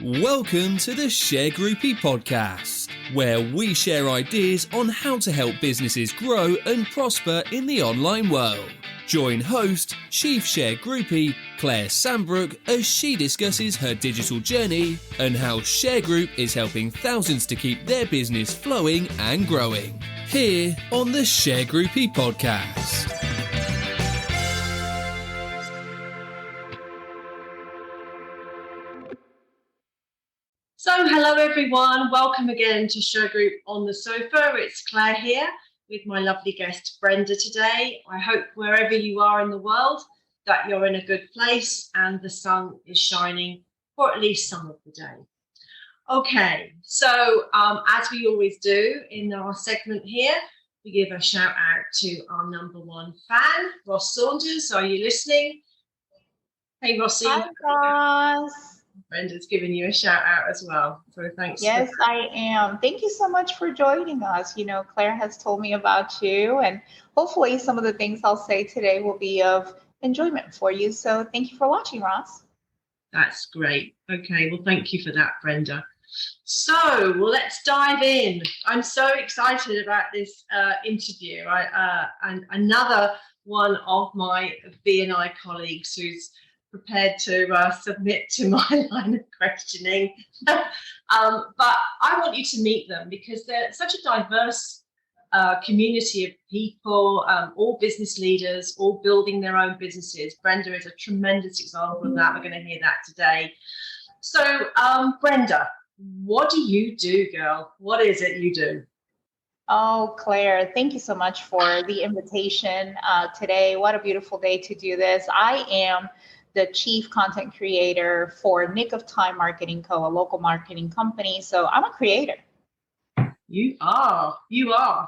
Welcome to the Shergroup podcast, where we share ideas on how to help businesses grow and prosper in the online world. Join host, Chief Shergroupie, Claire Sambrook, as she discusses her digital journey and how Shergroup is helping thousands to keep their business flowing and growing. Here on the Shergroupie podcast. So hello everyone, welcome again to Shergroup on the Sofa. It's Claire here with my lovely guest Brenda today. I hope wherever you are in the world that you're in a good place and the sun is shining for at least some of the day. Okay, so as we always do in our segment here, we give a shout out to our number one fan, Ross Saunders. Are you listening? Hey Rossi. Hi Ross. Brenda's giving you a shout out as well. So thanks. Yes, I am. Thank you so much for joining us. You know, Claire has told me about you, and hopefully some of the things I'll say today will be of enjoyment for you. So thank you for watching, Ross. That's great. Okay, well, thank you for that, Brenda. So, let's dive in. I'm so excited about this interview. And another one of my B&I colleagues who's prepared to submit to my line of questioning. But I want you to meet them because they're such a diverse community of people, all business leaders, all building their own businesses. Brenda is a tremendous example of that. We're going to hear that today. So, Brenda, what do you do, girl? What is it you do? Oh, Claire, thank you so much for the invitation today. What a beautiful day to do this. I am the chief content creator for Nick of Time Marketing Co., a local marketing company. So I'm a creator. You are.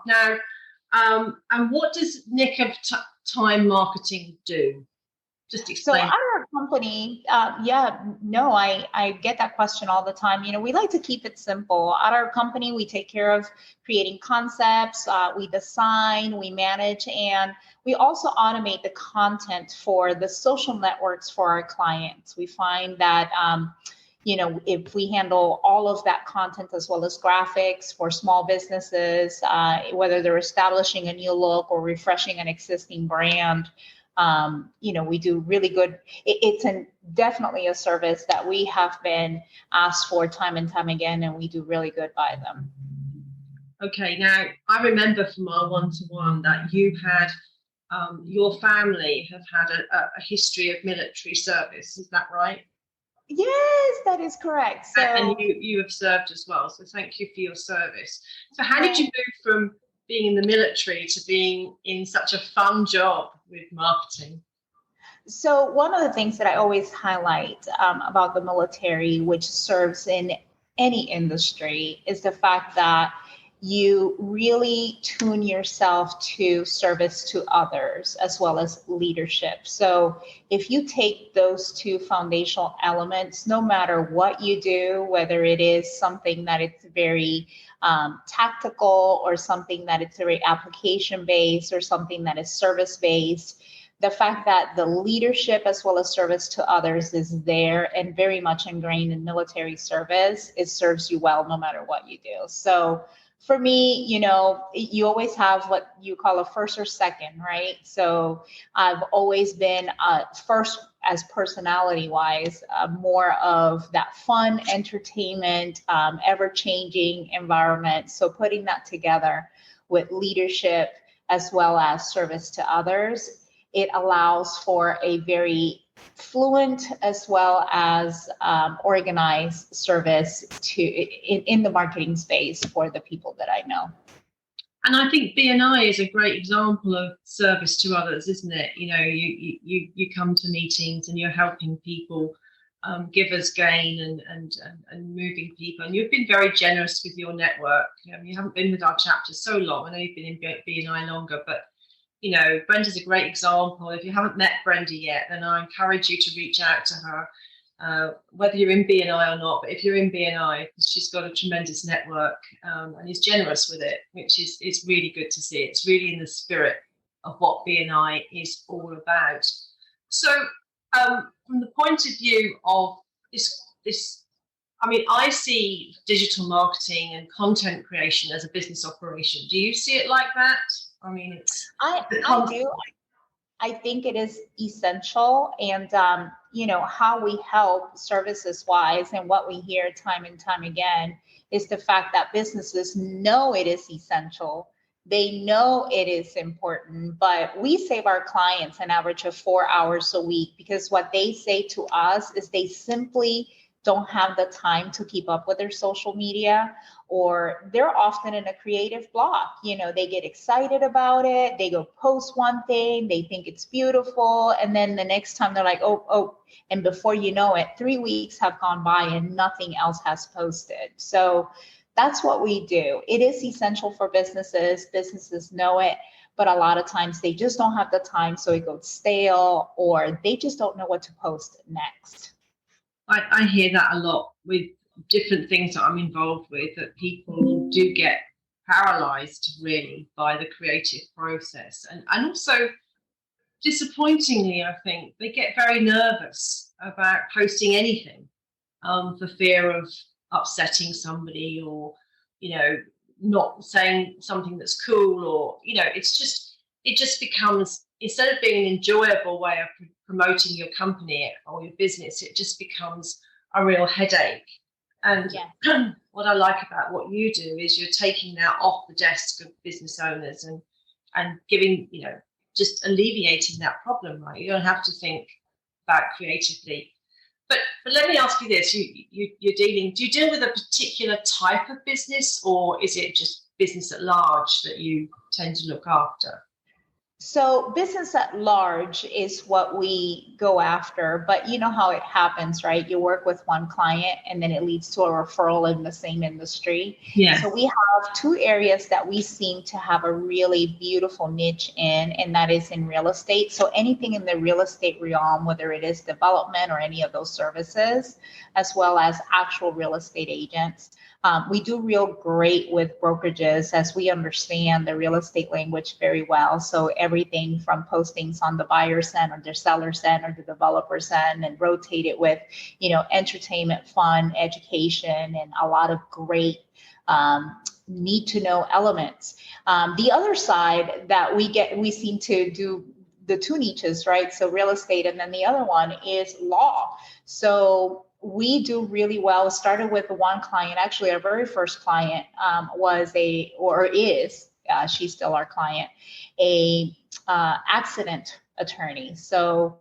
Now, and what does Nick of Time Marketing do? Just explain. So our company, I get that question all the time. You know, we like to keep it simple. At our company, we take care of creating concepts, we design, we manage, and we also automate the content for the social networks for our clients. We find that, if we handle all of that content as well as graphics for small businesses, whether they're establishing a new look or refreshing an existing brand, we do really good. It's definitely a service that we have been asked for time and time again, and we do really good by them. Okay, now I remember from our one-to-one that you had, your family have had a history of military service. Is that right? Yes, that is correct. So, and you have served as well. So thank you for your service. So how did you move from being in the military to being in such a fun job with marketing? So one of the things that I always highlight about the military, which serves in any industry, is the fact that you really tune yourself to service to others as well as leadership. So if you take those two foundational elements, no matter what you do, whether it is something that it's very tactical or something that it's very application based or something that is service based, the fact that the leadership as well as service to others is there and very much ingrained in military service, it serves you well no matter what you do. So for me, you always have what you call a first or second, right? So I've always been first as personality wise, more of that fun entertainment, ever-changing environment. So putting that together with leadership as well as service to others, it allows for a very fluent as well as organized service in the marketing space for the people that I know. And I think B&I is a great example of service to others, isn't it? You come to meetings and you're helping people, givers gain and moving people. And you've been very generous with your network. You haven't been with our chapter so long. I know you've been in B&I longer, but Brenda's a great example. If you haven't met Brenda yet, then I encourage you to reach out to her, whether you're in B&I or not. But if you're in B&I, she's got a tremendous network and is generous with it, which is really good to see. It's really in the spirit of what B&I is all about. So from the point of view of this I mean, I see digital marketing and content creation as a business operation. Do you see it like that? I mean, I do. I think it is essential, and how we help services wise, and what we hear time and time again is the fact that businesses know it is essential. They know it is important, but we save our clients an average of 4 hours a week, because what they say to us is they simply don't have the time to keep up with their social media, or they're often in a creative block. They get excited about it, they go post one thing, they think it's beautiful, and then the next time they're like, oh, and before you know it, 3 weeks have gone by and nothing else has posted. So that's what we do. It is essential for businesses know it, but a lot of times they just don't have the time, so it goes stale, or they just don't know what to post next. I hear that a lot with different things that I'm involved with, that people do get paralyzed really by the creative process. And also, disappointingly, I think they get very nervous about posting anything for fear of upsetting somebody, or, not saying something that's cool, or, it just becomes, instead of being an enjoyable way of promoting your company or your business, it just becomes a real headache. And what I like about what you do is you're taking that off the desk of business owners and giving, just alleviating that problem, right? You don't have to think about creatively. But let me ask you this: do you deal with a particular type of business, or is it just business at large that you tend to look after? So business at large is what we go after, but you know how it happens, right? You work with one client and then it leads to a referral in the same industry. Yeah. So we have two areas that we seem to have a really beautiful niche in, and that is in real estate. So anything in the real estate realm, whether it is development or any of those services, as well as actual real estate agents. We do real great with brokerages, as we understand the real estate language very well. So everything from postings on the buyer's end or the seller's end or the developer's end, and rotate it with, entertainment, fun, education, and a lot of great need to know elements. The other side that we seem to do the two niches, right? So real estate, and then the other one is law. So we do really well. It started with one client. Actually, our very first client she's still our client, a accident attorney. So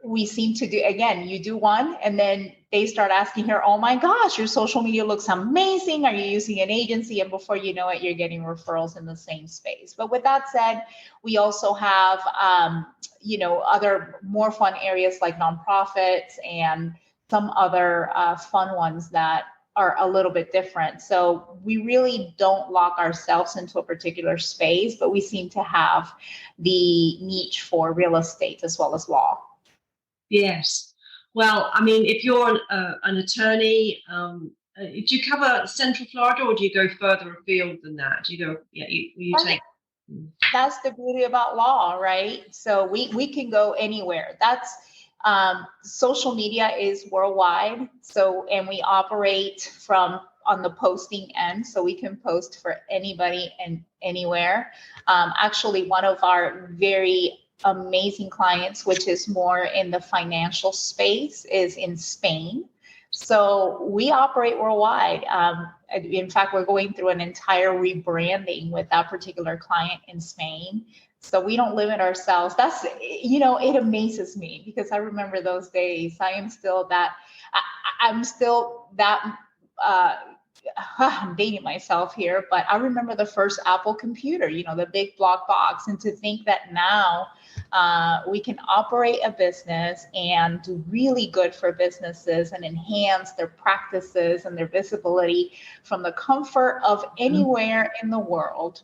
we seem to do, again, you do one and then they start asking her, oh my gosh, your social media looks amazing. Are you using an agency? And before you know it, you're getting referrals in the same space. But with that said, we also have, other more fun areas like nonprofits and some other fun ones that are a little bit different. So we really don't lock ourselves into a particular space, but we seem to have the niche for real estate as well as law. Yes. Well, I mean, if you're an attorney, do you cover Central Florida, or do you go further afield than that? Do you go, you take... That's the beauty about law, right? So we can go anywhere. That's social media is worldwide. So, and we operate from on the posting end, so we can post for anybody and anywhere. Actually, one of our very amazing clients, which is more in the financial space, is in Spain. So we operate worldwide. In fact, we're going through an entire rebranding with that particular client in Spain. So we don't limit ourselves. That's, it amazes me, because I remember those days. I'm still that, I'm dating myself here, but I remember the first Apple computer, the big block box. And to think that now we can operate a business and do really good for businesses and enhance their practices and their visibility from the comfort of anywhere in the world.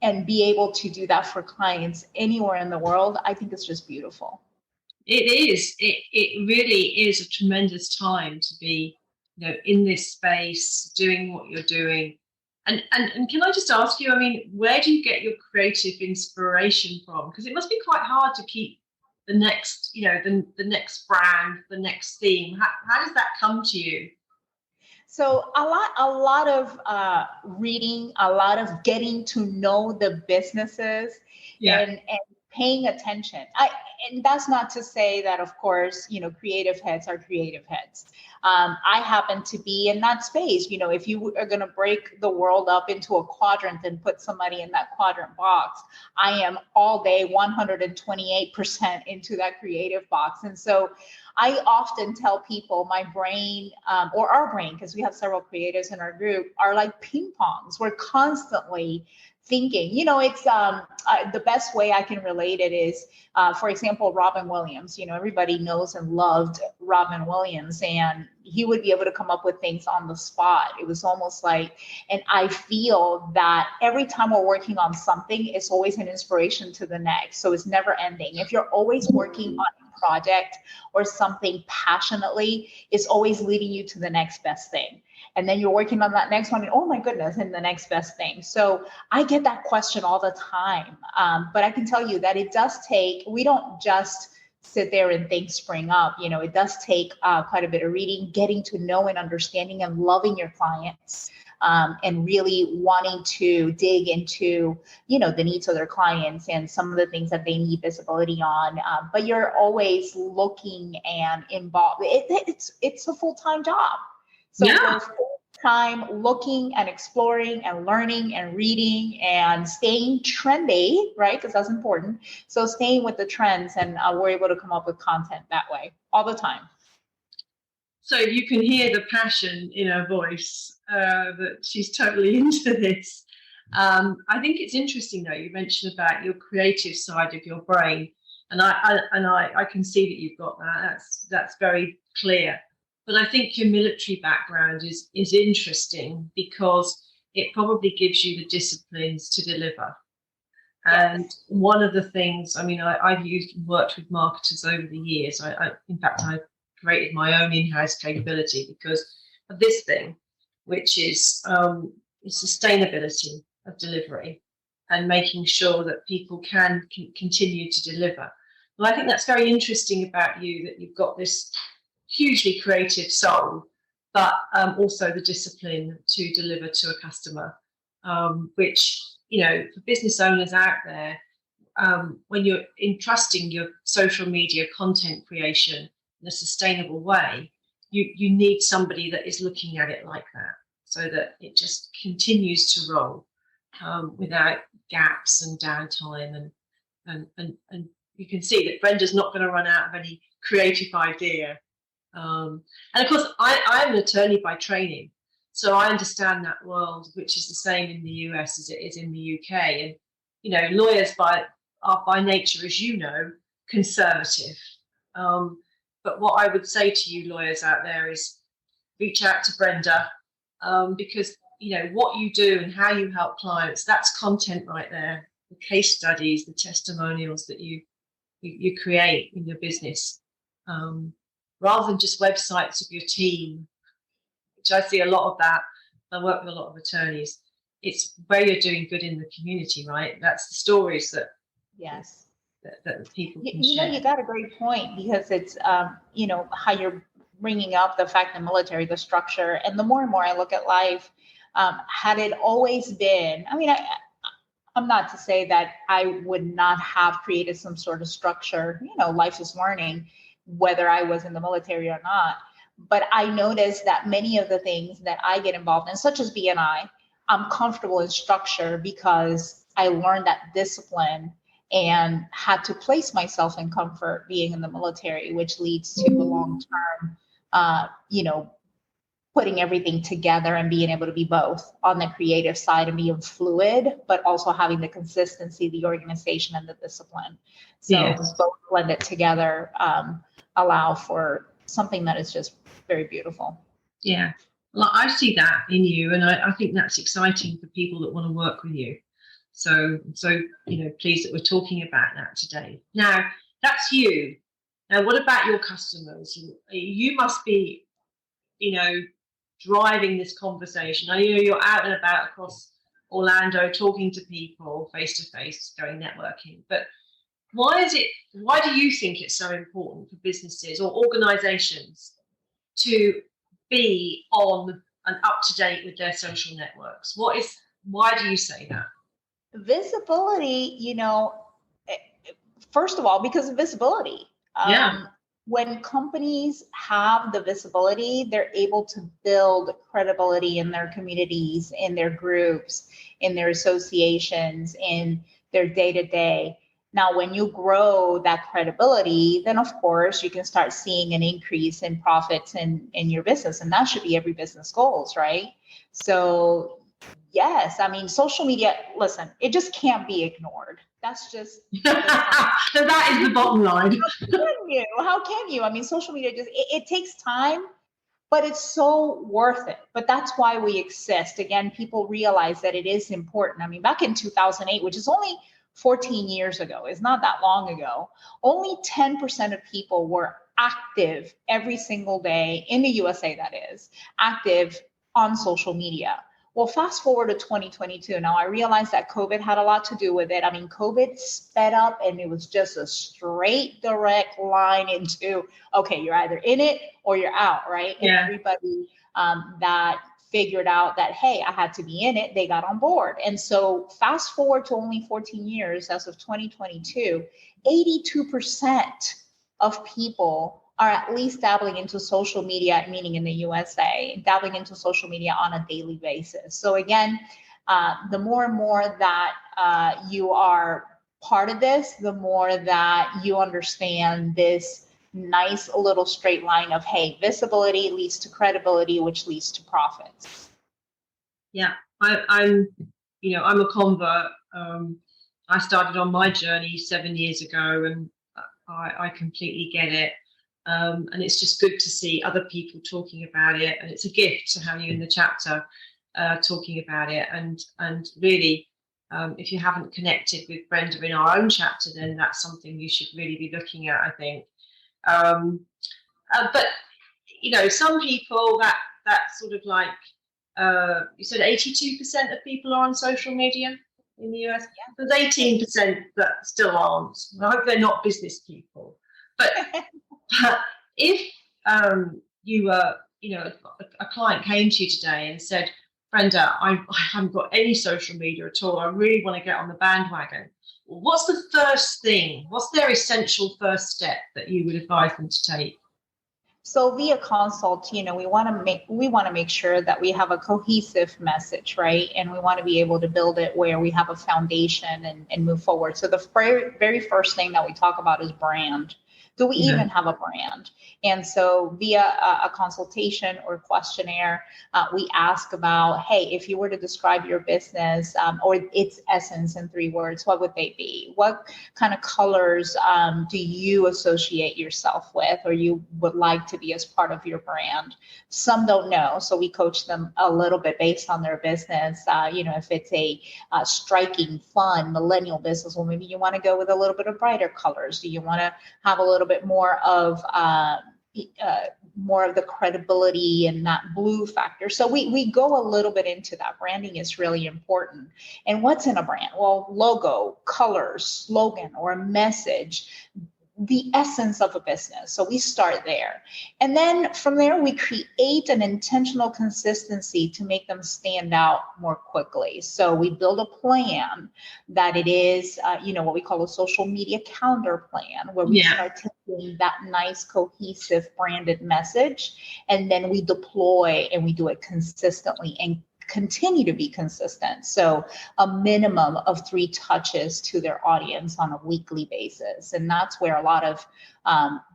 And be able to do that for clients anywhere in the world, I think it's just beautiful. It is. It really is a tremendous time to be, in this space, doing what you're doing. And can I just ask you, I mean, where do you get your creative inspiration from? Because it must be quite hard to keep next, the next brand, the next theme? How does that come to you? So a lot of reading, a lot of getting to know the businesses, and paying attention. And that's not to say that, of course, creative heads are creative heads. I happen to be in that space. If you are going to break the world up into a quadrant and put somebody in that quadrant box, I am all day 128% into that creative box. And so I often tell people my brain, or our brain, because we have several creatives in our group, are like ping pongs. We're constantly thinking. It's the best way I can relate it is, for example, Robin Williams. Everybody knows and loved Robin Williams, and he would be able to come up with things on the spot. It was almost like, and I feel that every time we're working on something, it's always an inspiration to the next. So it's never ending. If you're always working on a project or something passionately, it's always leading you to the next best thing. And then you're working on that next one, and oh my goodness, and the next best thing. So I get that question all the time. But I can tell you that it does take, we don't just sit there and things spring up. It does take quite a bit of reading, getting to know and understanding and loving your clients, and really wanting to dig into, the needs of their clients and some of the things that they need visibility on. But you're always looking and involved. It's a full-time job. So you're full-time looking and exploring and learning and reading and staying trendy, right? Because that's important. So staying with the trends, and we're able to come up with content that way all the time. So you can hear the passion in her voice, that she's totally into this. I think it's interesting, though, you mentioned about your creative side of your brain, and I can see that you've got that. That's very clear. But I think your military background is interesting because it probably gives you the disciplines to deliver. And one of the things, I've worked with marketers over the years. In fact, I created my own in-house capability because of this thing, which is sustainability of delivery and making sure that people can continue to deliver. Well, I think that's very interesting about you, that you've got this hugely creative soul, but also the discipline to deliver to a customer, which, for business owners out there, when you're entrusting your social media content creation in a sustainable way, you need somebody that is looking at it like that, so that it just continues to roll without gaps and downtime. And you can see that Brenda's not going to run out of any creative idea. And of course, I'm an attorney by training, so I understand that world, which is the same in the US as it is in the UK. And lawyers are by nature, as you know, conservative. But what I would say to you lawyers out there is reach out to Brenda, because what you do and how you help clients, that's content right there. The case studies, the testimonials that you create in your business. Rather than just websites of your team, which I see a lot of that. I work with a lot of attorneys. It's where you're doing good in the community, right? That's the stories that that people can share. You got a great point, because it's how you're bringing up the fact, the military, the structure, and the more and more I look at life, had it always been, I'm not to say that I would not have created some sort of structure. Life is learning, whether I was in the military or not. But I noticed that many of the things that I get involved in, such as BNI, I'm comfortable in structure because I learned that discipline and had to place myself in comfort being in the military, which leads to a long-term, putting everything together and being able to be both on the creative side and being fluid, but also having the consistency, the organization, and the discipline. So both blended together allow for something that is just very beautiful. Yeah, well, I see that in you, and I think that's exciting for people that want to work with you. So pleased that we're talking about that today. Now, that's you. Now, what about your customers? You must be, driving this conversation. I know you're out and about across Orlando talking to people face to face, going networking, but why do you think it's so important for businesses or organizations to be on and up to date with their social networks? Why do you say that? Visibility, first of all, because of visibility. When companies have the visibility, they're able to build credibility in their communities, in their groups, in their associations, in their day-to-day. Now, when you grow that credibility, then of course you can start seeing an increase in profits in your business. And that should be every business goals, right? So yes, I mean, social media, listen, it just can't be ignored. That's just so that is the bottom line. How can you? I mean, social media it takes time, but it's so worth it. But that's why we exist. Again, people realize that it is important. I mean, back in 2008, which is only 14 years ago, it's not that long ago, only 10% of people were active every single day in the USA, that is, active on social media. Well, fast forward to 2022. Now, I realize that COVID had a lot to do with it. I mean, COVID sped up and it was just a straight, direct line into, okay, you're either in it or you're out, right? Yeah. And everybody that figured out that, hey, I had to be in it, they got on board. And so fast forward to only 14 years, as of 2022, 82% of people are at least dabbling into social media, meaning in the USA, dabbling into social media on a daily basis. So again, the more and more that you are part of this, the more that you understand this nice little straight line of, hey, visibility leads to credibility, which leads to profits. Yeah, I'm a convert. I started on my journey 7 years ago, and I completely get it. And it's just good to see other people talking about it, and it's a gift to have you in the chapter talking about it. And really, if you haven't connected with Brenda in our own chapter, then that's something you should really be looking at, I think. But some people that sort of like you said, 82% of people are on social media in the US. Yeah. There's 18% that still aren't. I hope they're not business people, but. If you were, a client came to you today and said, Brenda, I haven't got any social media at all, I really want to get on the bandwagon, what's the first thing? What's their essential first step that you would advise them to take? So via consult, we want to make sure that we have a cohesive message, right? And we want to be able to build it where we have a foundation and move forward. So the very first thing that we talk about is brand. Do we even have a brand? And so via a consultation or questionnaire, we ask about, hey, if you were to describe your business or its essence in 3 words, what would they be? What kind of colors do you associate yourself with or you would like to be as part of your brand? Some don't know, so we coach them a little bit based on their business. If it's a striking, fun, millennial business, well, maybe you want to go with a little bit of brighter colors. Do you want to have a little bit more of the credibility and that blue factor? So we go a little bit into that. Branding is really important. And what's in a brand? Well, logo, colors, slogan, or a message, the essence of a business. So we start there. And then from there, we create an intentional consistency to make them stand out more quickly. So we build a plan that it is, what we call a social media calendar plan, where we start taking that nice, cohesive branded message, and then we deploy and we do it consistently and continue to be consistent. So a minimum of 3 touches to their audience on a weekly basis. And that's where a lot of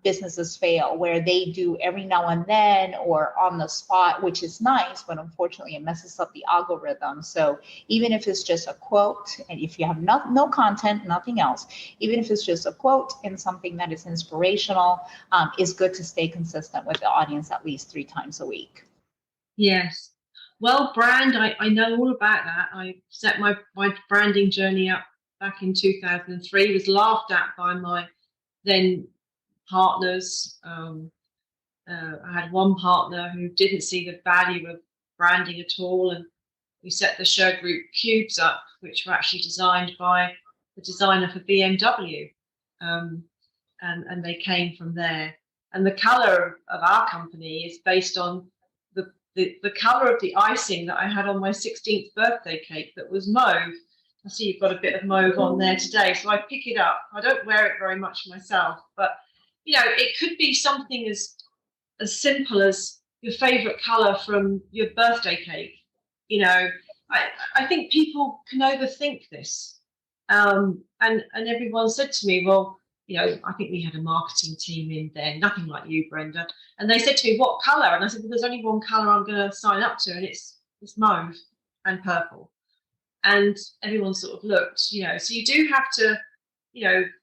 businesses fail, where they do every now and then or on the spot, which is nice, but unfortunately it messes up the algorithm. So even if it's just a quote, and if you have no content, nothing else, even if it's just a quote and something that is inspirational, it's good to stay consistent with the audience at least 3 times a week. Yes. Well, brand, I know all about that. I set my branding journey up back in 2003, was laughed at by my then partners. I had one partner who didn't see the value of branding at all, and we set the Shergroup cubes up, which were actually designed by the designer for BMW. and they came from there. And the colour of our company is based on the colour of the icing that I had on my 16th birthday cake that was mauve. I see you've got a bit of mauve on there today, so I pick it up. I don't wear it very much myself, but it could be something as simple as your favourite colour from your birthday cake. I think people can overthink this, and everyone said to me, well, I think we had a marketing team in there, nothing like you, Brenda. And they said to me, what colour? And I said, well, there's only one colour I'm going to sign up to, and it's mauve and purple. And everyone sort of looked, so you do have to,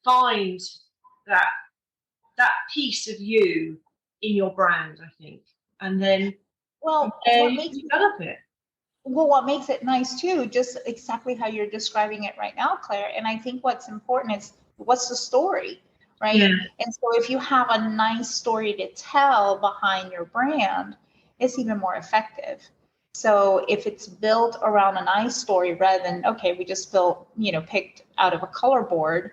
find that piece of you in your brand, I think. And then what develop it. Well, what makes it nice too, just exactly how you're describing it right now, Claire. And I think what's important is, what's the story, right? Yeah. And so if you have a nice story to tell behind your brand, it's even more effective. So if it's built around a nice story rather than, okay, we just picked out of a color board,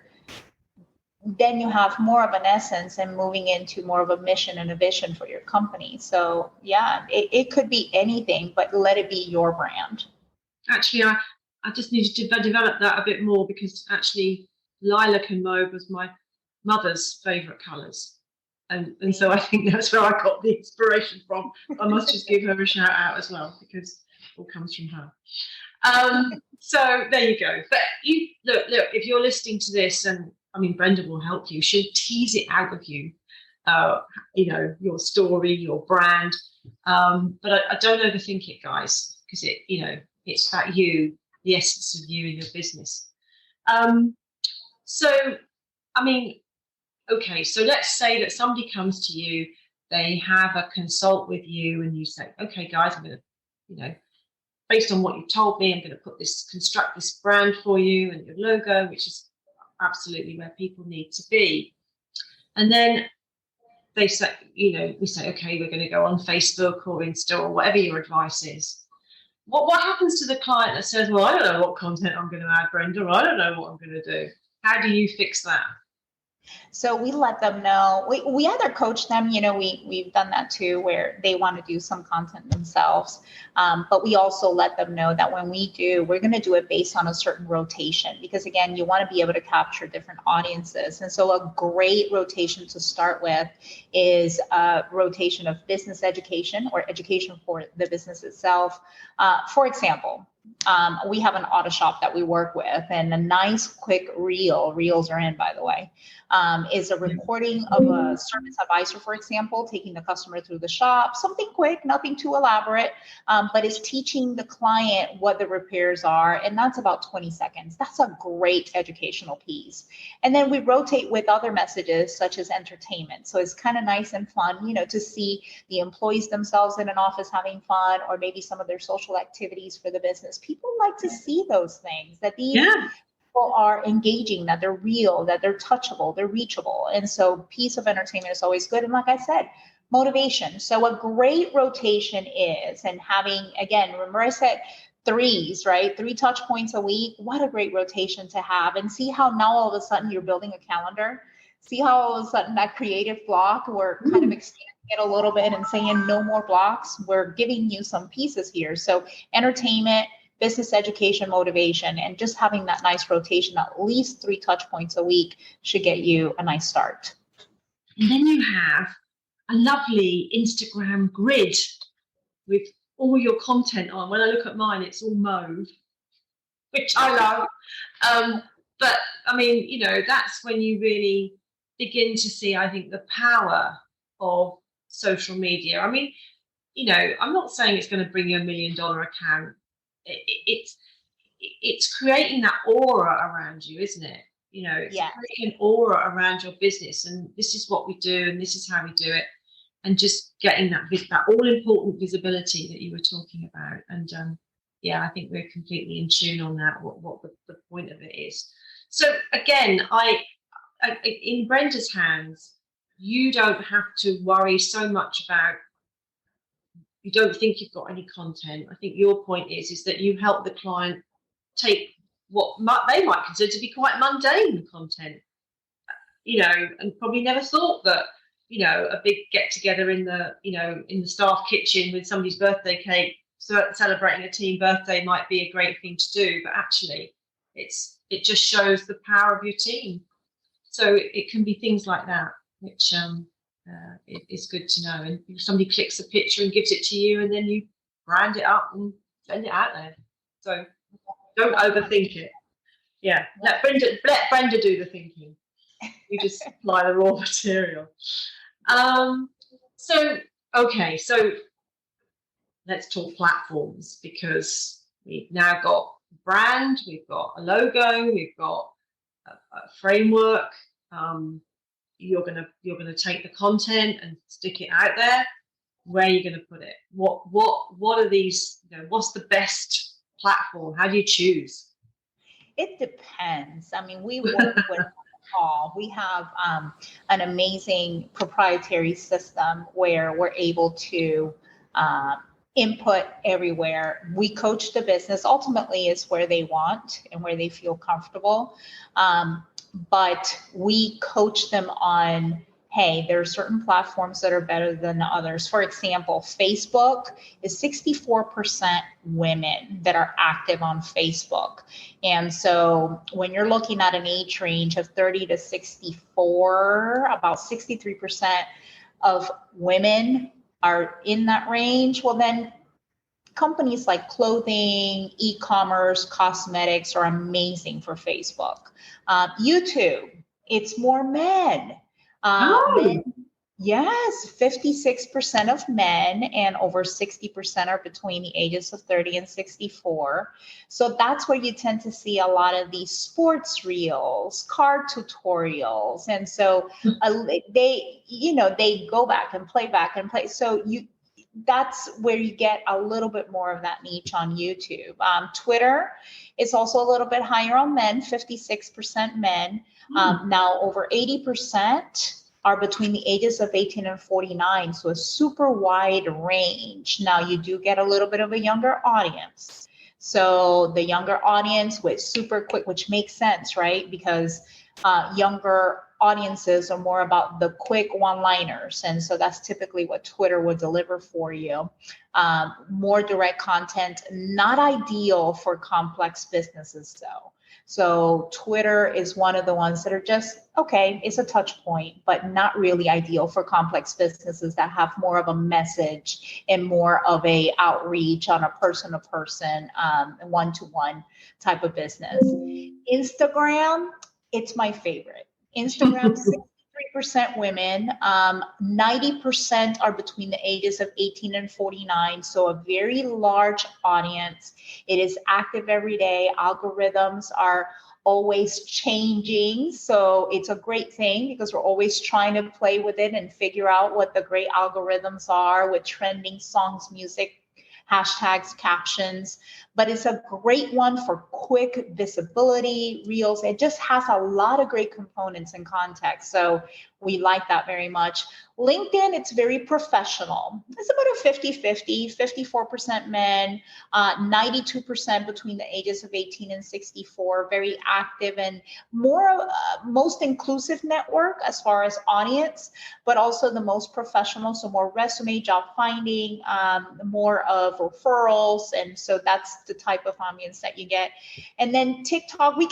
then you have more of an essence and moving into more of a mission and a vision for your company. So yeah, it could be anything, but let it be your brand. Actually, I just needed to develop that a bit more, because actually lilac and mauve was my mother's favourite colours. And so I think that's where I got the inspiration from. I must just give her a shout out as well, because it all comes from her. So there you go. But you look, if you're listening to this, and I mean, Brenda will help you. She'll tease it out of you, your story, your brand. But I don't overthink it, guys, because it's about you, the essence of you in your business. So, I mean, okay, so let's say that somebody comes to you, they have a consult with you, and you say, okay, guys, I'm going to, based on what you've told me, I'm going to construct this brand for you and your logo, which is absolutely where people need to be. And then they say, we say, okay, we're going to go on Facebook or Insta or whatever your advice is. What happens to the client that says, well, I don't know what content I'm going to add, Brenda, or I don't know what I'm going to do? How do you fix that? So we let them know. We either coach them, we've done that too, where they want to do some content themselves. But we also let them know that when we're going to do it based on a certain rotation, because again, you want to be able to capture different audiences. And so a great rotation to start with is a rotation of business education or education for the business itself. For example, we have an auto shop that we work with, and a nice quick reels are in, by the way, is a recording of a service advisor, for example, taking the customer through the shop, something quick, nothing too elaborate, but is teaching the client what the repairs are. And that's about 20 seconds. That's a great educational piece. And then we rotate with other messages such as entertainment. So it's kind of nice and fun, to see the employees themselves in an office having fun, or maybe some of their social activities for the business. People like to see those things, that these people are engaging, that they're real, that they're touchable, they're reachable. And so piece of entertainment is always good. And like I said, motivation. So a great rotation is, and having, again, remember I said threes, right? 3 touch points a week. What a great rotation to have. And see how now all of a sudden you're building a calendar. See how all of a sudden that creative block, we're kind of extending it a little bit and saying no more blocks. We're giving you some pieces here. So entertainment, business education, motivation, and just having that nice rotation, at least 3 touch points a week, should get you a nice start. And then you have a lovely Instagram grid with all your content on. When I look at mine, it's all mauve, which I love. But I mean, that's when you really begin to see, I think, the power of social media. I mean, I'm not saying it's going to bring you $1 million account. It's creating that aura around you, isn't it? It's creating an aura around your business, and this is what we do, and this is how we do it, and just getting that all-important visibility that you were talking about. And I think we're completely in tune on that. What the point of it is. So again, I in Brenda's hands, you don't have to worry so much about. You don't think you've got any content. I think your point is that you help the client take what they might consider to be quite mundane content, and probably never thought that, a big get together in the staff kitchen with somebody's birthday cake, so celebrating a team birthday might be a great thing to do. But actually, it just shows the power of your team. So it can be things like that, which it's good to know. And if somebody clicks a picture and gives it to you, and then you brand it up and send it out there. So don't overthink it. Yeah, let Brenda do the thinking. You just supply the raw material. So let's talk platforms, because we've now got brand, we've got a logo, we've got a framework. You're gonna take the content and stick it out there. Where are you going to put it? What are these? What's the best platform? How do you choose? It depends. I mean, we work with all. We have an amazing proprietary system where we're able to input everywhere. We coach the business. Ultimately, is where they want and where they feel comfortable. But we coach them on, hey, there are certain platforms that are better than others. For example, Facebook is 64% women that are active on Facebook. And so when you're looking at an age range of 30 to 64, about 63% of women are in that range. Well, then companies like clothing, e-commerce, cosmetics are amazing for Facebook. YouTube, it's more men. Men, yes, 56% of men and over 60% are between the ages of 30 and 64. So that's where you tend to see a lot of these sports reels, car tutorials. And so they go back and play. So that's where you get a little bit more of that niche on YouTube. Twitter is also a little bit higher on men, 56% men. Now over 80% are between the ages of 18 and 49. So a super wide range. Now you do get a little bit of a younger audience. So the younger audience with super quick, which makes sense, right? Because younger audiences are more about the quick one-liners. And so that's typically what Twitter would deliver for you. More direct content, not ideal for complex businesses though. So Twitter is one of the ones that are just, okay, it's a touch point, but not really ideal for complex businesses that have more of a message and more of a outreach on a person-to-person, one-to-one type of business. Instagram, it's my favorite. Instagram, 63% women, 90% are between the ages of 18 and 49. So a very large audience. It is active every day. Algorithms are always changing. So it's a great thing because we're always trying to play with it and figure out what the great algorithms are with trending songs, music, hashtags, captions. But it's a great one for quick visibility, reels. It just has a lot of great components and context. So we like that very much. LinkedIn, it's very professional. It's about a 50-50, 54% men, 92% between the ages of 18 and 64, very active and more most inclusive network as far as audience, but also the most professional. So more resume, job finding, more of referrals. And so that's the type of audience that you get. And then TikTok, we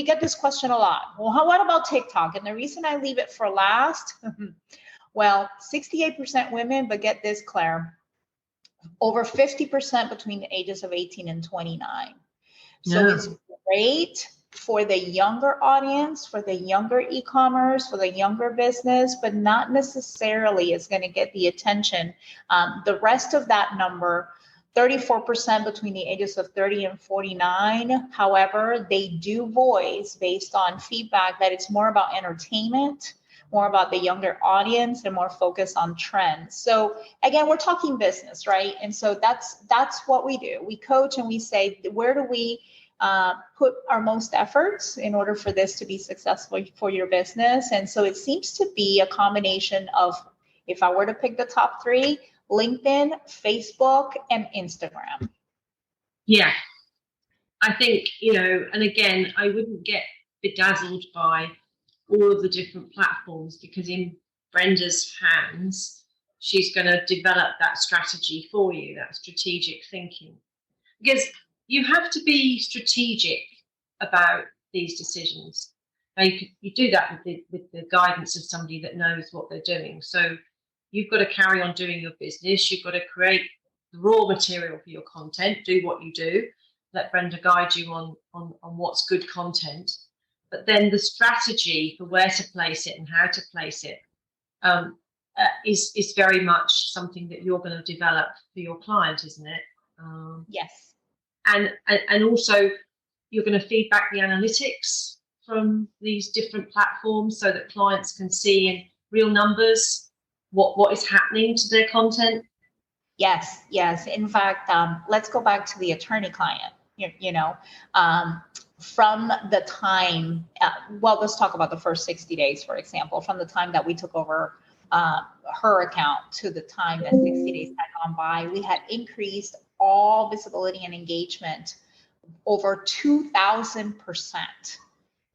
get this question a lot. Well, what about TikTok? And the reason I leave it for last, well, 68% women, but get this, Claire, over 50% between the ages of 18 and 29. So it's great for the younger audience, for the younger e-commerce, for the younger business, but not necessarily is going to get the attention. The rest of that number, 34% between the ages of 30 and 49. However, they do voice based on feedback that it's more about entertainment, more about the younger audience, and more focused on trends. So again, we're talking business, right? And so that's what we do. We coach and we say, where do we put our most efforts in order for this to be successful for your business? And so it seems to be a combination of, if I were to pick the top three, LinkedIn, Facebook, and Instagram. Yeah, I think, and again, I wouldn't get bedazzled by all of the different platforms, because in Brenda's hands, she's going to develop that strategy for you, that strategic thinking. Because you have to be strategic about these decisions. Now, you do that with the guidance of somebody that knows what they're doing. So you've got to carry on doing your business. You've got to create the raw material for your content, do what you do, let Brenda guide you on what's good content. But then the strategy for where to place it and how to place it is very much something that you're going to develop for your client, isn't it? Yes. And also you're going to feed back the analytics from these different platforms so that clients can see in real numbers what is happening to their content. Yes. In fact, let's go back to the attorney client. From the time, let's talk about the first 60 days, for example, from the time that we took over her account to the time that 60 days had gone by, we had increased all visibility and engagement over 2,000%.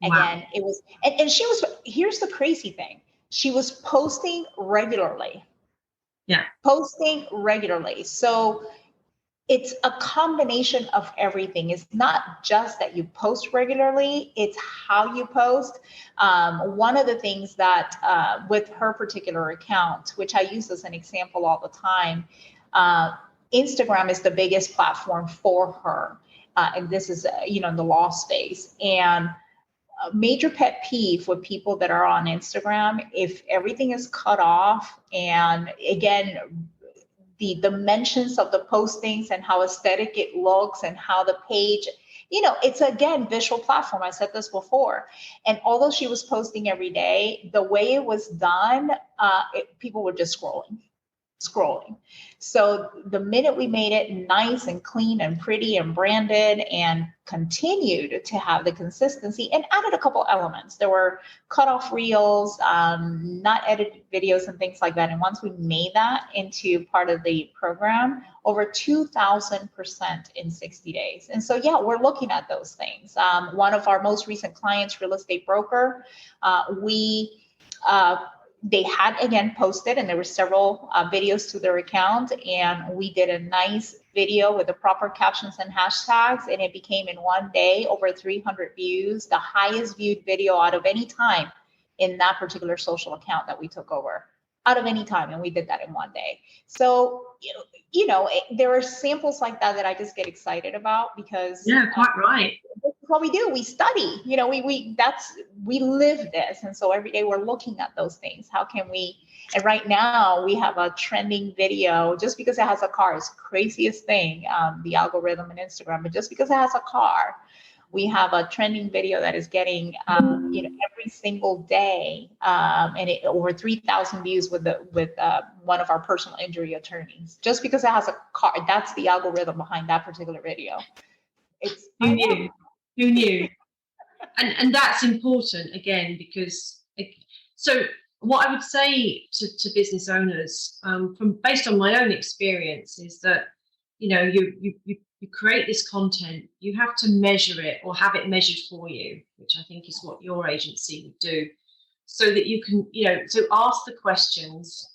Again, it was, and she was, here's the crazy thing. She was posting regularly. Yeah. Posting regularly. So it's a combination of everything. It's not just that you post regularly, it's how you post. One of the things that with her particular account, which I use as an example all the time, Instagram is the biggest platform for her. And this is, in the law space. And a major pet peeve with people that are on Instagram, if everything is cut off, and again, the dimensions of the postings and how aesthetic it looks and how the page, it's again, visual platform. I said this before. And although she was posting every day, the way it was done, people were just scrolling. So the minute we made it nice and clean and pretty and branded and continued to have the consistency and added a couple elements, there were cutoff reels, not edited videos and things like that. And once we made that into part of the program, over 2,000% in 60 days. And so, yeah, we're looking at those things. One of our most recent clients, real estate broker, they had again posted, and there were several videos to their account, and we did a nice video with the proper captions and hashtags, and it became in one day over 300 views, the highest viewed video out of any time in that particular social account that we took over, out of any time, and we did that in one day. So there are samples like that I just get excited about, because quite right. This is what we do. We study, we live this. And so every day we're looking at those things. How can we, and right now we have a trending video, just because it has a car, it's the craziest thing, the algorithm in Instagram, but just because it has a car, we have a trending video that is getting, every single day, and it over 3,000 views with one of our personal injury attorneys. Just because it has a car, that's the algorithm behind that particular video. Who knew? And that's important again, because so what I would say to business owners, based on my own experience, is that you create this content, you have to measure it or have it measured for you, which I think is what your agency would do, so that you can, so ask the questions.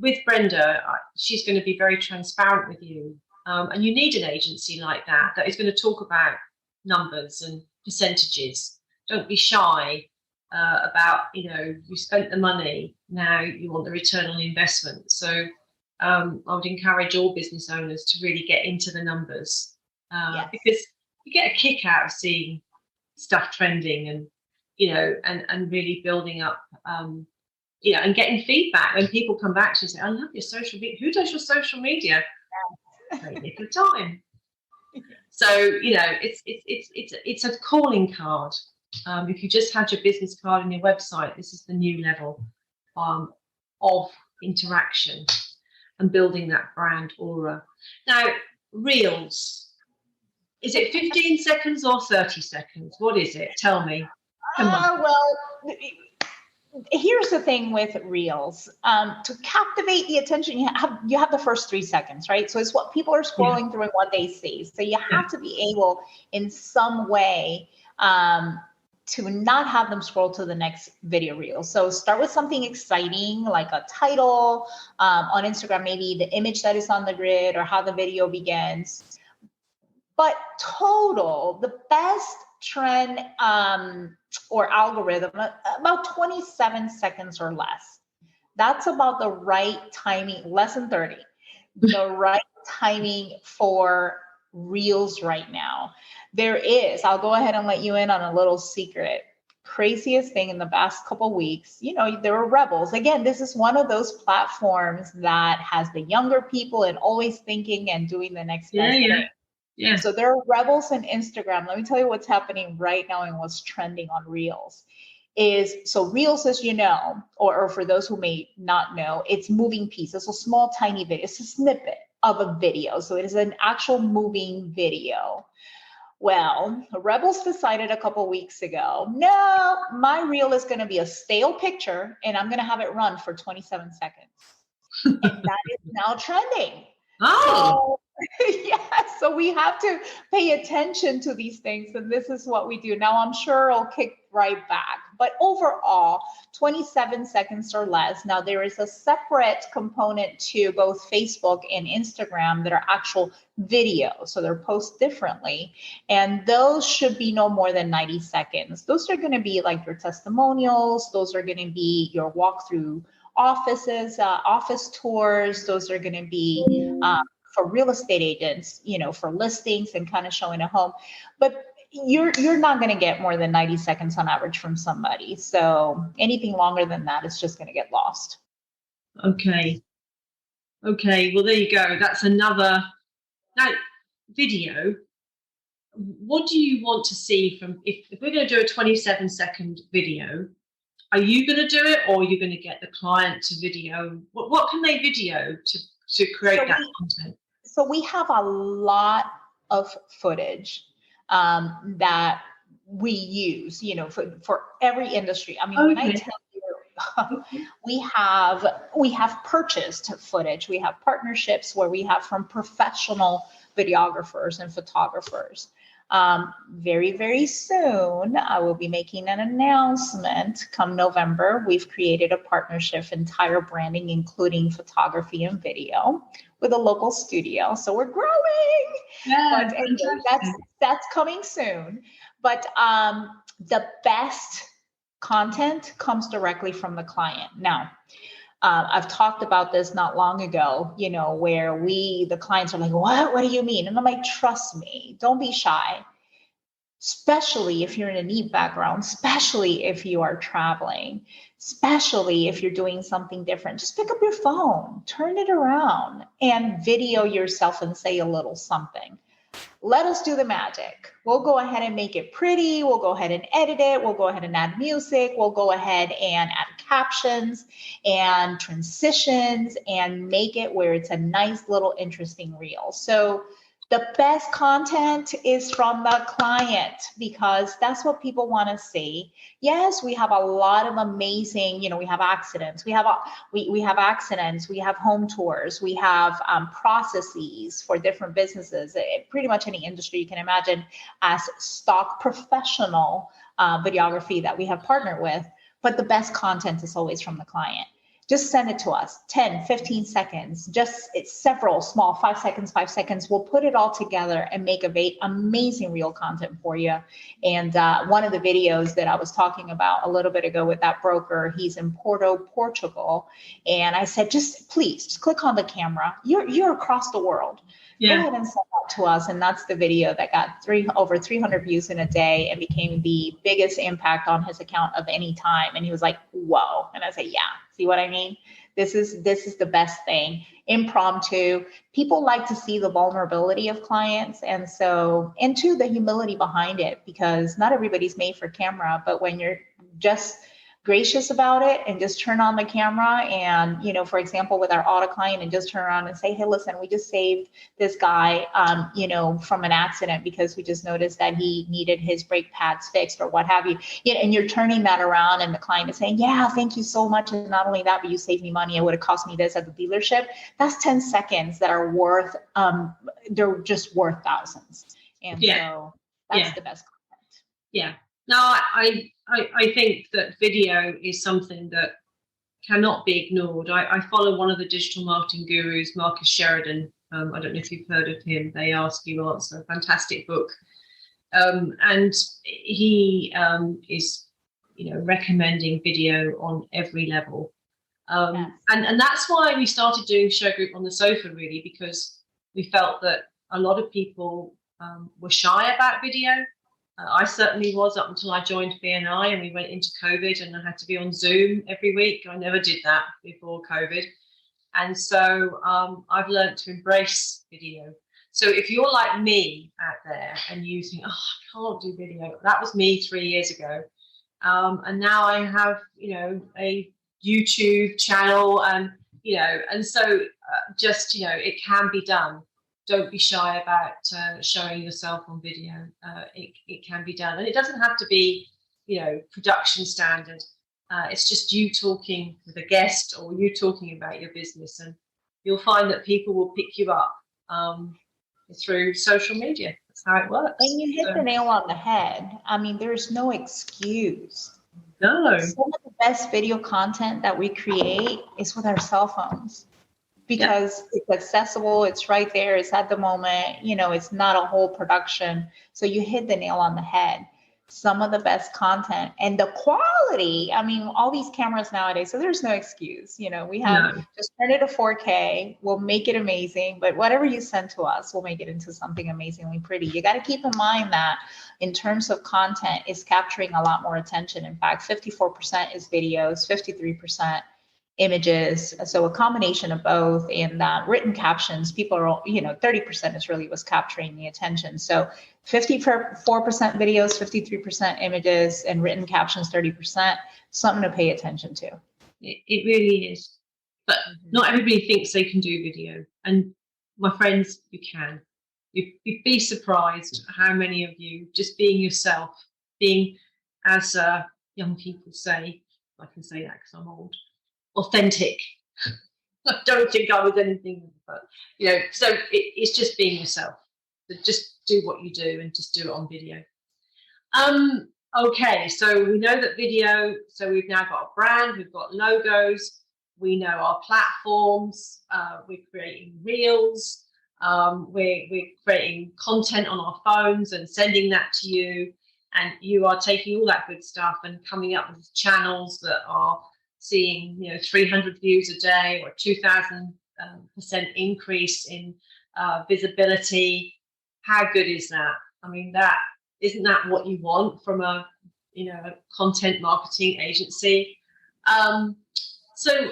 With Brenda, she's going to be very transparent with you. And you need an agency like that is going to talk about numbers and percentages. Don't be shy about, you spent the money, now you want the return on investment. So I would encourage all business owners to really get into the numbers, because you get a kick out of seeing stuff trending and, and really building up, and getting feedback when people come back to you and say, I love your social media. Who does your social media? Great nick of time. So, it's a calling card. If you just had your business card and your website, this is the new level of interaction and building that brand aura. Now, Reels, is it 15 seconds or 30 seconds? What is it? Tell me. Well, here's the thing with Reels. To captivate the attention, you have the first 3 seconds, right? So it's what people are scrolling through and what they see. So you have to be able in some way to not have them scroll to the next video reel. So start with something exciting, like a title on Instagram, maybe the image that is on the grid or how the video begins. But total, the best trend or algorithm, about 27 seconds or less. That's about the right timing, less than 30, the right timing for reels right now. There is, I'll go ahead and let you in on a little secret. Craziest thing in the past couple weeks, there were rebels. Again, this is one of those platforms that has the younger people and always thinking and doing the next best thing. Yeah. So there are rebels in Instagram. Let me tell you what's happening right now and what's trending on Reels. So Reels, as you know, or for those who may not know, it's moving piece. It's a small, tiny video. It's a snippet of a video. So it is an actual moving video. Well, Rebels decided a couple weeks ago, no, my reel is going to be a stale picture and I'm going to have it run for 27 seconds. And that is now trending. Oh. So we have to pay attention to these things. And this is what we do. Now, I'm sure it'll kick right back. But overall, 27 seconds or less. Now, there is a separate component to both Facebook and Instagram that are actual videos. So they're posted differently. And those should be no more than 90 seconds. Those are going to be like your testimonials. Those are going to be your walkthrough offices, office tours. Those are going to be for real estate agents, for listings and kind of showing a home. But you're not going to get more than 90 seconds on average from somebody. So anything longer than that is just going to get lost. Okay. Well, there you go. That's another video. What do you want to see from, if we're going to do a 27-second video, are you going to do it, or are you going to get the client to video? What can they video to create that content? So we have a lot of footage that we use, for every industry. I mean, when I tell you, we have purchased footage. We have partnerships where we have from professional videographers and photographers. Very, very soon, I will be making an announcement. Come November, we've created a partnership, entire branding, including photography and video, with a local studio. So we're growing. Yeah, but anyway, that's coming soon. But the best content comes directly from the client. Now, I've talked about this not long ago, where the clients are like, what do you mean? And I'm like, trust me, don't be shy, especially if you're in a neat background, especially if you are traveling, especially if you're doing something different. Just pick up your phone, turn it around and video yourself and say a little something. Let us do the magic. We'll go ahead and make it pretty. We'll go ahead and edit it. We'll go ahead and add music. We'll go ahead and add captions and transitions and make it where it's a nice little interesting reel. So the best content is from the client, because that's what people want to see. Yes, we have a lot of amazing, we have accidents. We have accidents. We have home tours. We have processes for different businesses. Pretty much any industry you can imagine as stock professional videography that we have partnered with. But the best content is always from the client. Just send it to us, 10, 15 seconds, it's several small, 5 seconds. We'll put it all together and make amazing reel content for you. And one of the videos that I was talking about a little bit ago with that broker, he's in Porto, Portugal. And I said, just click on the camera. You're across the world. Yeah. Go ahead and send that to us. And that's the video that got over 300 views in a day and became the biggest impact on his account of any time. And he was like, whoa. And I said, yeah, see what I mean? This is the best thing. Impromptu. People like to see the vulnerability of clients. And two, the humility behind it, because not everybody's made for camera, but when you're just gracious about it and just turn on the camera and, for example, with our auto client, and just turn around and say, hey, listen, we just saved this guy, from an accident because we just noticed that he needed his brake pads fixed or what have you. And you're turning that around and the client is saying, yeah, thank you so much. And not only that, but you saved me money. It would have cost me this at the dealership. That's 10 seconds that are worth, they're just worth thousands. And so that's the best content. Yeah. No, I think that video is something that cannot be ignored. I follow one of the digital marketing gurus, Marcus Sheridan. I don't know if you've heard of him. They Ask You Answer, fantastic book. And he is, recommending video on every level. Yes. And that's why we started doing Shergroup on the sofa, really, because we felt that a lot of people were shy about video. I certainly was up until I joined BNI and we went into COVID and I had to be on Zoom every week. I never did that before COVID. And so I've learned to embrace video. So if you're like me out there and you think, I can't do video, that was me 3 years ago. And now I have, a YouTube channel and so just, it can be done. Don't be shy about showing yourself on video. It can be done. And it doesn't have to be, production standard. It's just you talking with a guest or you talking about your business. And you'll find that people will pick you up through social media. That's how it works. And you hit the nail on the head. I mean, there's no excuse. No. Some of the best video content that we create is with our cell phones because it's accessible, it's right there, it's at the moment, it's not a whole production. So you hit the nail on the head. Some of the best content and the quality. I mean, all these cameras nowadays, so there's no excuse. We have just turn it to 4K. We'll make it amazing, but whatever you send to us, we'll make it into something amazingly pretty. You got to keep in mind that in terms of content, it's capturing a lot more attention. In fact, 54% is videos, 53% images. So a combination of both. And written captions, people are, 30% is really what's capturing the attention. So 54% videos, 53% images, and written captions, 30%, something to pay attention to. It really is. But not everybody thinks they can do video. And my friends, you can. You'd be surprised how many of you, just being yourself, being, as young people say, I can say that because I'm old, authentic. I don't think I was anything, but, so it's just being yourself. So just do what you do and just do it on video. Okay, so we know that video, so we've now got a brand, we've got logos, we know our platforms, we're creating reels, we're creating content on our phones and sending that to you, and you are taking all that good stuff and coming up with channels that are seeing 300 views a day or 2,000% increase in visibility. How good is that? I mean, isn't that what you want from a content marketing agency? So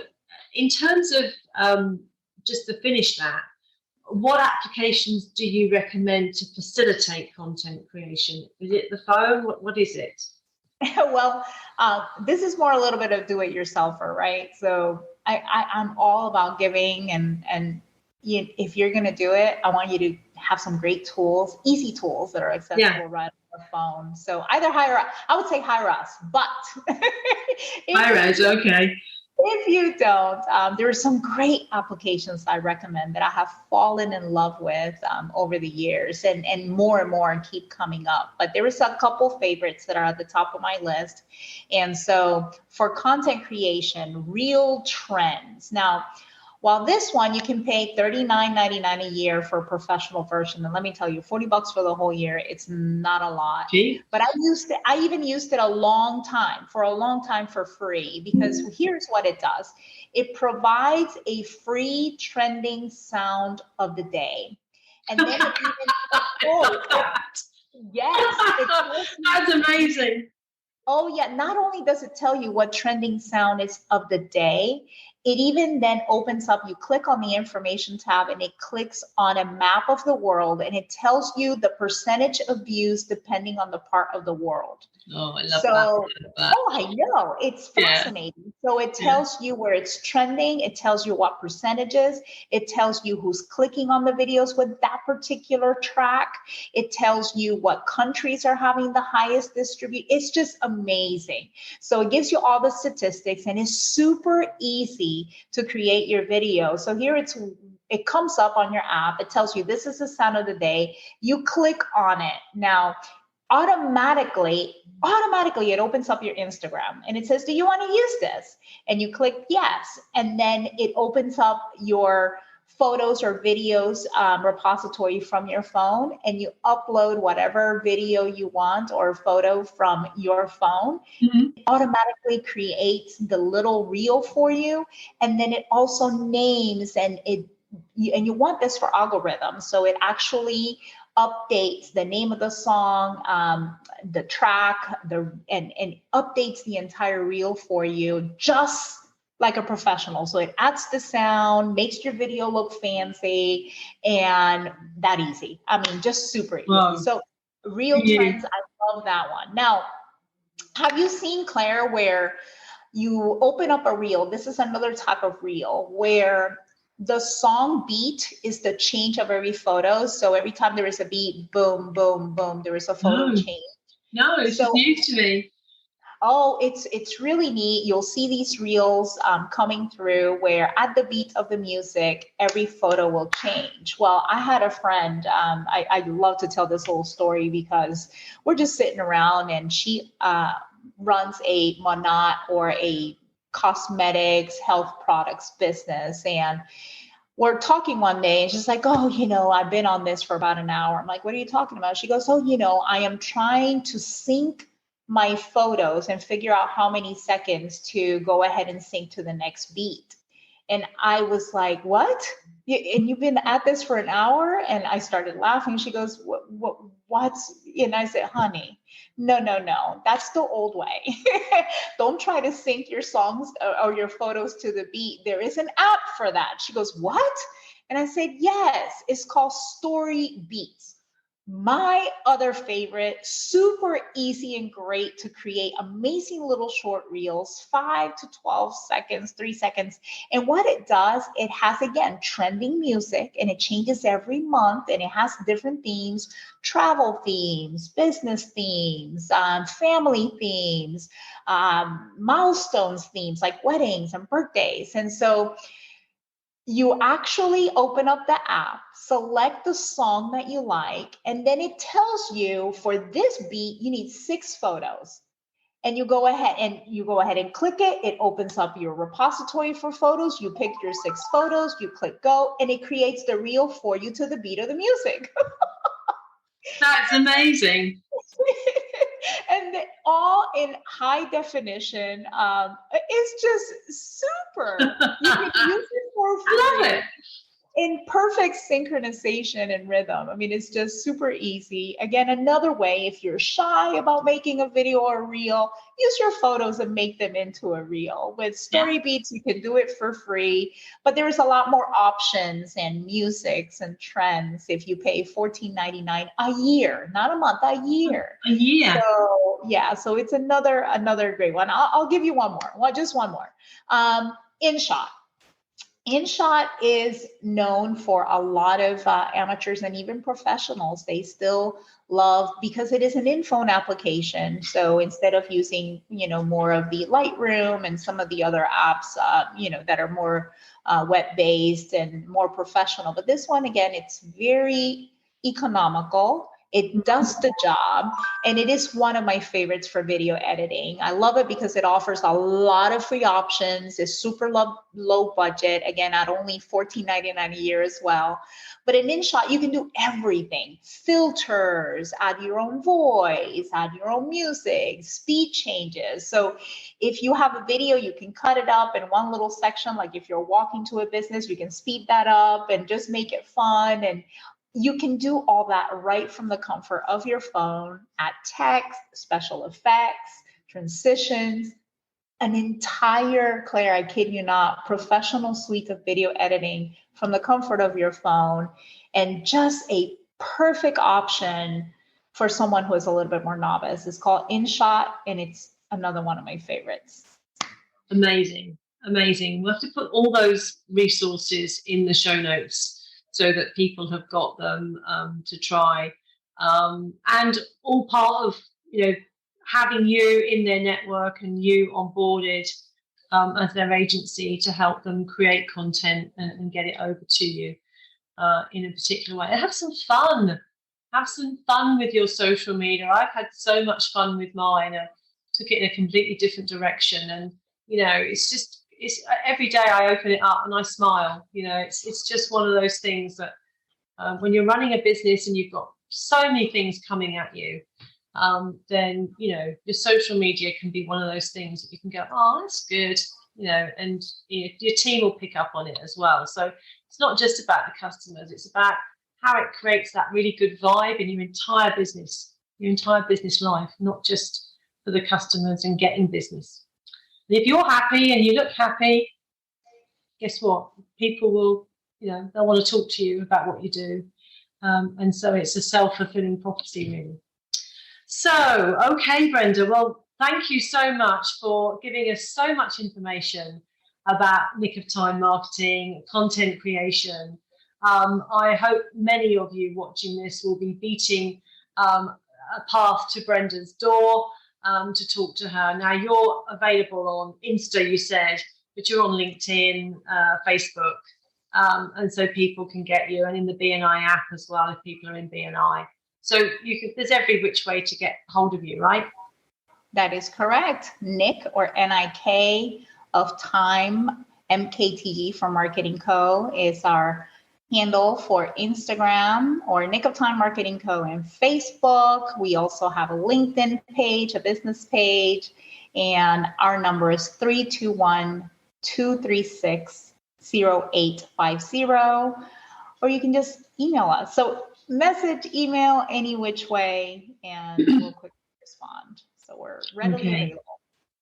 in terms of just to finish that, what applications do you recommend to facilitate content creation? Is it the phone? What is it? Well, this is more a little bit of do-it-yourselfer, right? So I'm all about giving, and if you're going to do it, I want you to have some great tools, easy tools that are accessible right on the phone. So either I would say hire us, but hire us, okay. If you don't, there are some great applications I recommend that I have fallen in love with over the years, and more keep coming up. But there is a couple favorites that are at the top of my list. And so for content creation, Real Trends. Now, while this one, you can pay $39.99 a year for a professional version. And let me tell you, $40 for the whole year, it's not a lot. Gee. But I even used it a long time for free, because here's what it does. It provides a free trending sound of the day. And then it yes, that's amazing. Oh yeah, not only does it tell you what trending sound is of the day, it even then opens up, you click on the information tab and it clicks on a map of the world, and it tells you the percentage of views depending on the part of the world. Oh, I love that. Oh, I know. It's fascinating. Yeah. So it tells you where it's trending. It tells you what percentages. It tells you who's clicking on the videos with that particular track. It tells you what countries are having the highest distribute. It's just amazing. So it gives you all the statistics, and it's super easy to create your video. So here it comes up on your app. It tells you this is the sound of the day. You click on it. Now, automatically it opens up your Instagram and it says, do you want to use this? And you click yes. And then it opens up your photos or videos repository from your phone, and you upload whatever video you want or photo from your phone. It automatically creates the little reel for you. And then it also names, and you want this for algorithms. So it actually updates the name of the song, the track, and updates the entire reel for you, just like a professional. So it adds the sound, makes your video look fancy, and that easy. I mean, just super easy. Wow. So Reel Trends, I love that one. Now, have you seen, Claire, where you open up a reel? This is another type of reel where the song beat is the change of every photo. So every time there is a beat, boom, boom, boom, there is a photo change. No, it's new to me. Oh, it's really neat. You'll see these reels coming through where at the beat of the music, every photo will change. Well, I had a friend, I love to tell this whole story because we're just sitting around, and she runs a Monat, or a cosmetics health products business. And we're talking one day, and she's like, oh, I've been on this for about an hour. I'm like, what are you talking about? She goes, oh, I am trying to sync my photos and figure out how many seconds to go ahead and sync to the next beat. And I was like, what? And you've been at this for an hour? And I started laughing. She goes, what's, and I said, honey, no, that's the old way. Don't try to sync your songs or your photos to the beat. There is an app for that. She goes, what? And I said, yes, it's called Story Beats. My other favorite, super easy and great to create amazing little short reels, 5 to 12 seconds, 3 seconds. And what it does, it has, again, trending music, and it changes every month, and it has different themes, travel themes, business themes, family themes, milestones themes like weddings and birthdays. And so you actually open up the app, select the song that you like, and then it tells you for this beat, you need 6 photos. And you go ahead and click it. It opens up your repository for photos. You pick your 6 photos, you click go, and it creates the reel for you to the beat of the music. That's amazing. And all in high definition. It's just super. You can use it for free. I love it. In perfect synchronization and rhythm. I mean, it's just super easy. Again, another way, if you're shy about making a video or a reel, use your photos and make them into a reel. With Story Beats, you can do it for free, but there's a lot more options and musics and trends if you pay $14.99 a year, not a month, a year. A year. So yeah, so it's another great one. I'll give you one more. Well, just one more. InShot. InShot is known for a lot of amateurs and even professionals. They still love, because it is an in-phone application. So instead of using, more of the Lightroom and some of the other apps, that are more web-based and more professional. But this one, again, it's very economical. It does the job, and it is one of my favorites for video editing. I love it because it offers a lot of free options. It's super low budget, again, at only $14.99 a year as well. But in InShot, you can do everything. Filters, add your own voice, add your own music, speed changes. So if you have a video, you can cut it up in one little section. Like if you're walking to a business, you can speed that up and just make it fun. And you can do all that right from the comfort of your phone, add text, special effects, transitions, an entire, Claire, I kid you not, professional suite of video editing from the comfort of your phone, and just a perfect option for someone who is a little bit more novice. It's called InShot, and it's another one of my favorites. Amazing. We'll have to put all those resources in the show notes so that people have got them to try, and all part of having you in their network and you onboarded as their agency to help them create content and get it over to you in a particular way. Have some fun have some fun with your social media. I've had so much fun with mine. I took it in a completely different direction, and it's every day I open it up and I smile. It's just one of those things that when you're running a business and you've got so many things coming at you, then your social media can be one of those things that you can go, oh, that's good, and your team will pick up on it as well. So it's not just about the customers, it's about how it creates that really good vibe in your entire business life, not just for the customers and getting business. And if you're happy and you look happy, guess what? People will, they'll want to talk to you about what you do. And so it's a self-fulfilling prophecy, really. So, okay, Brenda, well, thank you so much for giving us so much information about nick of time marketing, content creation. I hope many of you watching this will be beating a path to Brenda's door to talk to her. Now, you're available on Insta, you said, but you're on LinkedIn, Facebook, and so people can get you, and in the BNI app as well if people are in BNI. So there's every which way to get hold of you, right? That is correct. Nick, or NIK of time, MKTG for Marketing Co. is our handle for Instagram, or Nick of Time Marketing Co. and Facebook. We also have a LinkedIn page, a business page, and our number is 321-236-0850, or you can just email us. So message, email, any which way, and we'll quickly respond. So we're readily available.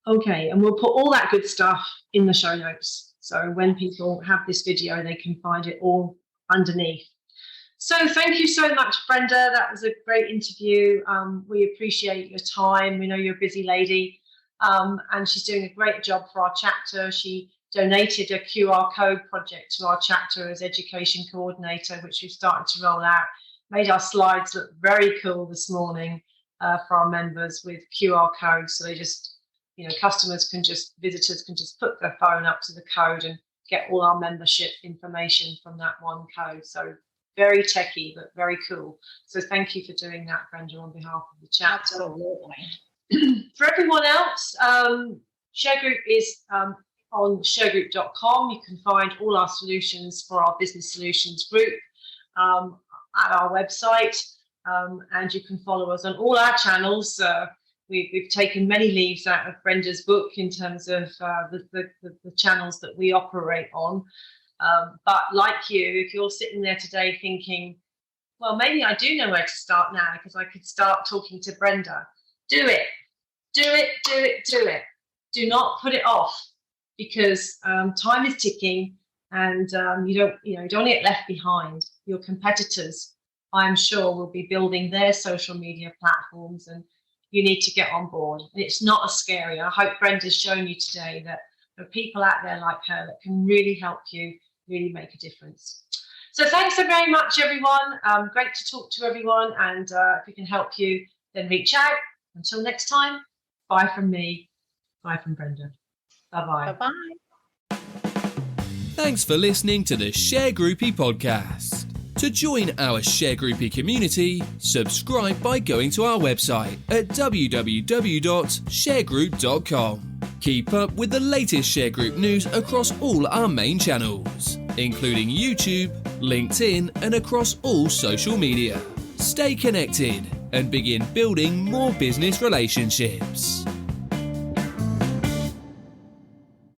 Okay, and we'll put all that good stuff in the show notes. So when people have this video, they can find it all underneath. So thank you so much, Brenda. That was a great interview. We appreciate your time. We know you're a busy lady, and she's doing a great job for our chapter. She donated a QR code project to our chapter as education coordinator, which we've started to roll out. Made our slides look very cool this morning for our members with QR codes. So they just, visitors can just put their phone up to the code and get all our membership information from that one code. So very techie, but very cool. So thank you for doing that, Brenda, on behalf of the chapter. Absolutely. For everyone else, Shergroup is on shergroup.com. You can find all our solutions for our business solutions group at our website, and you can follow us on all our channels. We've taken many leaves out of Brenda's book in terms of the channels that we operate on. But like you, if you're sitting there today thinking, well, maybe I do know where to start now because I could start talking to Brenda. Do it. Do it, do it, do it. Do not put it off, because time is ticking, and you don't want to get left behind. Your competitors, I'm sure, will be building their social media platforms, and you need to get on board. And it's not as scary. I hope Brenda's shown you today that there are people out there like her that can really help you, really make a difference. So thanks so very much, everyone. Great to talk to everyone. And if we can help you, then reach out. Until next time, bye from me. Bye from Brenda. Bye-bye. Bye-bye. Thanks for listening to the Shergroupie podcast. To join our Shergroupie community, subscribe by going to our website at www.shergroup.com. Keep up with the latest Shergroup news across all our main channels, including YouTube, LinkedIn, and across all social media. Stay connected and begin building more business relationships.